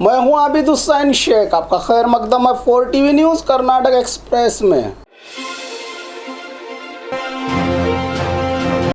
मैं हूं आबिद हुसैन शेख, आपका खैर मकदम है 4 टीवी न्यूज़ कर्नाटक एक्सप्रेस में।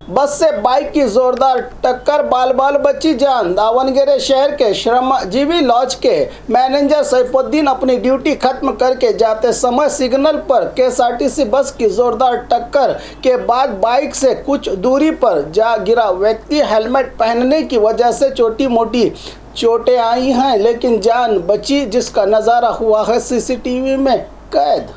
बस से बाइक की जोरदार टक्कर, बाल बची जान। दावणगेरे शहर के श्रमजीवी लॉज के मैनेजर सैफुद्दीन अपनी ड्यूटी खत्म करके जाते समय सिग्नल पर केएसआरटीसी बस की जोरदार टक्कर के बाद बाइक से कुछ दूरी पर जा गिरा व्यक्ति हेलमेट पहनने की वजह से छोटी मोटी चोटें आई हैं, लेकिन जान बची, जिसका नज़ारा हुआ है सीसीटीवी में कैद।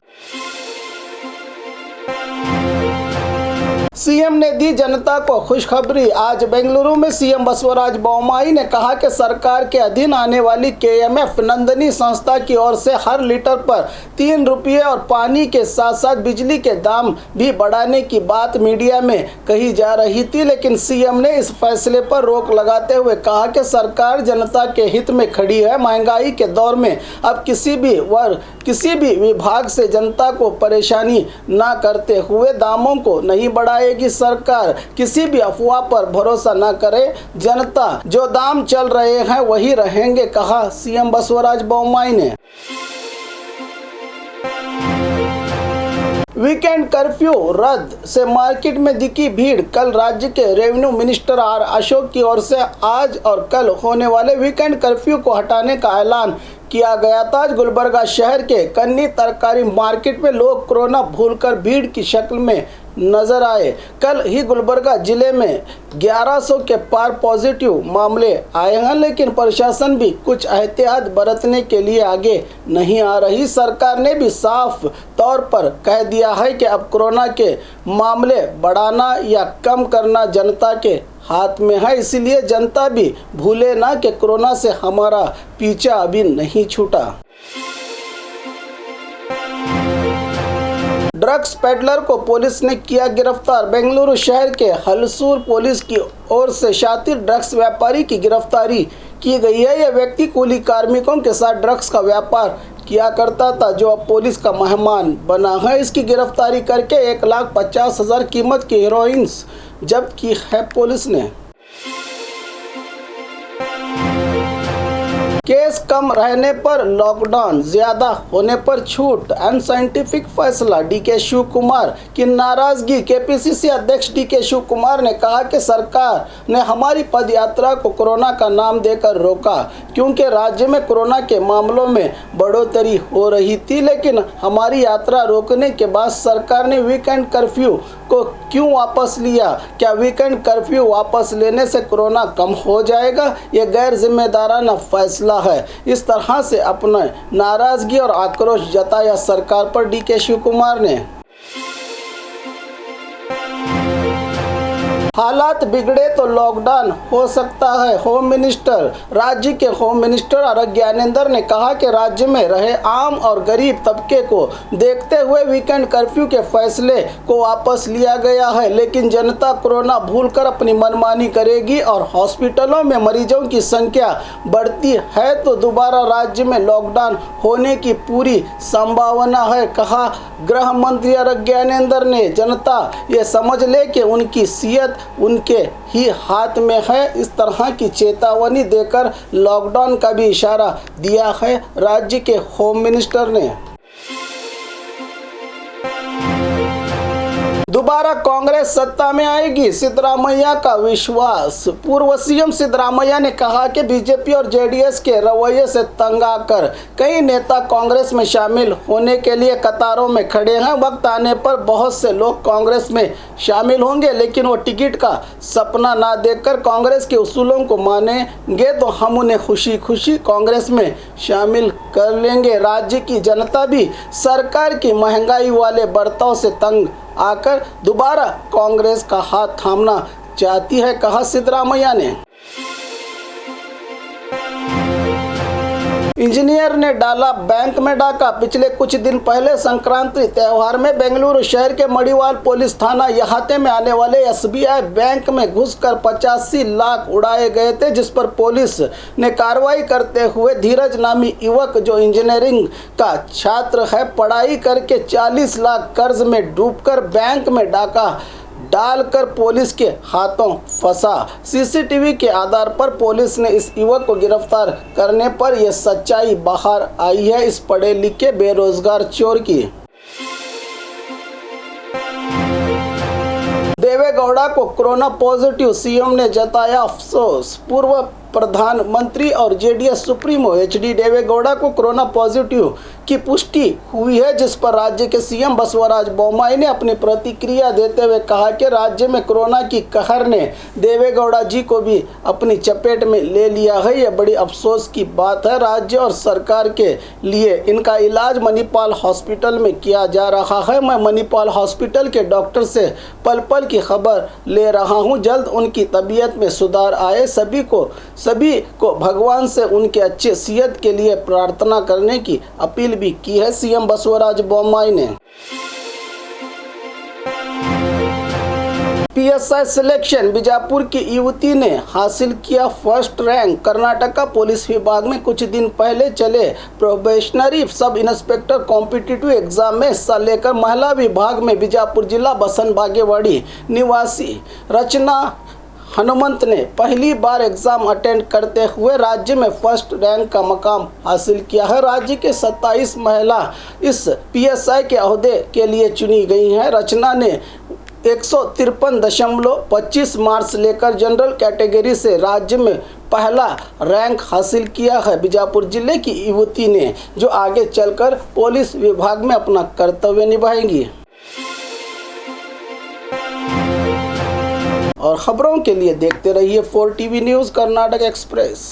सीएम ने दी जनता को खुशखबरी। आज बेंगलुरु में सीएम बसवराज बोम्माई ने कहा कि सरकार के अधीन आने वाली केएमएफ नंदनी संस्था की ओर से हर लीटर पर 3 रुपये और पानी के साथ साथ बिजली के दाम भी बढ़ाने की बात मीडिया में कही जा रही थी, लेकिन सीएम ने इस फैसले पर रोक लगाते हुए कहा कि सरकार जनता के हित में खड़ी है। महंगाई के दौर में अब किसी भी विभाग से जनता को परेशानी न करते हुए दामों को नहीं बढ़ाएगी सरकार। किसी भी अफवाह पर भरोसा न करे, जनता जो दाम चल रहे हैं वही रहेंगे, कहा सीएम बसवराज बोम्माई ने। वीकेंड कर्फ्यू रद्द से मार्केट में दिखी भीड़। कल राज्य के रेवेन्यू मिनिस्टर आर अशोक की ओर से आज और कल होने वाले वीकेंड कर्फ्यू को हटाने का ऐलान किया गया था। आज गुलबर्गा शहर के कन्नी तरकारी मार्केट में लोग कोरोना भूलकर भीड़ की शक्ल में नजर आए। कल ही गुलबर्गा जिले में 1100 के पार पॉजिटिव मामले आए हैं, लेकिन प्रशासन भी कुछ एहतियात बरतने के लिए आगे नहीं आ रही। सरकार ने भी साफ तौर पर कह दिया है कि अब कोरोना के मामले बढ़ाना या कम करना जनता के हाथ में है, इसीलिए जनता भी भूले ना कि कोरोना से हमारा पीछा अभी नहीं छूटा। ड्रग्स पेडलर को पुलिस ने किया गिरफ्तार। बेंगलुरु शहर के हलसूर पुलिस की ओर से शातिर ड्रग्स व्यापारी की गिरफ्तारी की गई है। यह व्यक्ति कूली कार्मिकों के साथ ड्रग्स का व्यापार किया करता था, जो अब पुलिस का मेहमान बना है। इसकी गिरफ्तारी करके 1,50,000 कीमत की हेरोइन जब्त की है पुलिस ने। केस कम रहने पर लॉकडाउन, ज्यादा होने पर छूट, अनसाइंटिफिक फैसला। डीके शिव कुमार की नाराजगी। केपीसीसी अध्यक्ष डीके शिव कुमार ने कहा कि सरकार ने हमारी पद यात्रा को कोरोना का नाम देकर रोका, क्योंकि राज्य में कोरोना के मामलों में बढ़ोतरी हो रही थी, लेकिन हमारी यात्रा रोकने के बाद सरकार ने वीकेंड कर्फ्यू को क्यों वापस लिया? क्या वीकेंड कर्फ्यू वापस लेने से कोरोना कम हो जाएगा? ये गैर जिम्मेदाराना फैसला है। इस तरह से अपना नाराजगी और आक्रोश जताया सरकार पर डीके शिव कुमार ने। हालात बिगड़े तो लॉकडाउन हो सकता है। होम मिनिस्टर, राज्य के होम मिनिस्टर आर ज्ञानेंद्र ने कहा कि राज्य में रहे आम और गरीब तबके को देखते हुए वीकेंड कर्फ्यू के फैसले को वापस लिया गया है, लेकिन जनता कोरोना भूलकर अपनी मनमानी करेगी और हॉस्पिटलों में मरीजों की संख्या बढ़ती है तो दोबारा राज्य में लॉकडाउन होने की पूरी संभावना है, कहा गृह मंत्री आर ज्ञानेंद्र ने। जनता ये समझ ले कि उनकी सेहत उनके ही हाथ में है, इस तरह की चेतावनी देकर लॉकडाउन का भी इशारा दिया है राज्य के होम मिनिस्टर ने। दोबारा कांग्रेस सत्ता में आएगी, सिद्धरामैया का विश्वास। पूर्व सीएम सिद्धरामैया ने कहा कि बीजेपी और जेडीएस के रवैये से तंग आकर कई नेता कांग्रेस में शामिल होने के लिए कतारों में खड़े हैं। वक्त आने पर बहुत से लोग कांग्रेस में शामिल होंगे, लेकिन वो टिकट का सपना ना देखकर कांग्रेस के उसूलों को मानेंगे तो हम उन्हें खुशी खुशी कांग्रेस में शामिल कर लेंगे। राज्य की जनता भी सरकार की महंगाई वाले बर्ताव से तंग आकर दोबारा कांग्रेस का हाथ थामना चाहती है, कहा सिद्धरामैया ने। इंजीनियर ने डाला बैंक में डाका। पिछले कुछ दिन पहले संक्रांति त्यौहार में बेंगलुरु शहर के मड़ीवाल पुलिस थाना अहाते में आने वाले एसबीआई बैंक में घुसकर 85 लाख उड़ाए गए थे, जिस पर पुलिस ने कार्रवाई करते हुए धीरज नामी युवक जो इंजीनियरिंग का छात्र है, पढ़ाई करके 40 लाख कर्ज में डूबकर बैंक में डाका डालकर पुलिस के हाथों फंसा। सीसीटीवी के आधार पर पुलिस ने इस युवक को गिरफ्तार करने पर यह सच्चाई बाहर आई है इस पढ़े लिखे बेरोजगार चोर की। देवेगौड़ा को कोरोना पॉजिटिव, सीएम ने जताया अफसोस। पूर्व प्रधानमंत्री और जेडीएस सुप्रीमो एचडी देवेगौड़ा को कोरोना पॉजिटिव की पुष्टि हुई है, जिस पर राज्य के सीएम बसवराज बोम्मई ने अपनी प्रतिक्रिया देते हुए कहा कि राज्य में कोरोना की कहर ने देवेगौड़ा जी को भी अपनी चपेट में ले लिया है। यह बड़ी अफसोस की बात है। राज्य और सरकार के लिए इनका इलाज मणिपाल हॉस्पिटल में किया जा रहा है। मैं मणिपाल हॉस्पिटल के डॉक्टर से पल पल की खबर ले रहा हूं। जल्द उनकी तबीयत में सुधार आए। सभी को भगवान से उनके अच्छे सेहत के लिए प्रार्थना करने की अपील भी की है सीएम बसवराज बोम्मई ने। पीएसआई सिलेक्शन, बीजापुर की युवती ने हासिल किया फर्स्ट रैंक। कर्नाटका पुलिस विभाग में कुछ दिन पहले चले probationary sub inspector competitive exam में हिस्सा लेकर महिला विभाग में बीजापुर जिला बसन बागेवाड़ी निवासी रचना हनुमंत ने पहली बार एग्जाम अटेंड करते हुए राज्य में फर्स्ट रैंक का मकाम हासिल किया है। राज्य के 27 महिला इस पीएसआई के ओहदे के लिए चुनी गई हैं। रचना ने 153.25 मार्क्स लेकर जनरल कैटेगरी से राज्य में पहला रैंक हासिल किया है। बीजापुर जिले की युवती ने जो आगे चलकर पुलिस विभाग में अपना कर्तव्य निभाएंगी। और खबरों के लिए देखते रहिए 4 टीवी न्यूज़ कर्नाटक एक्सप्रेस।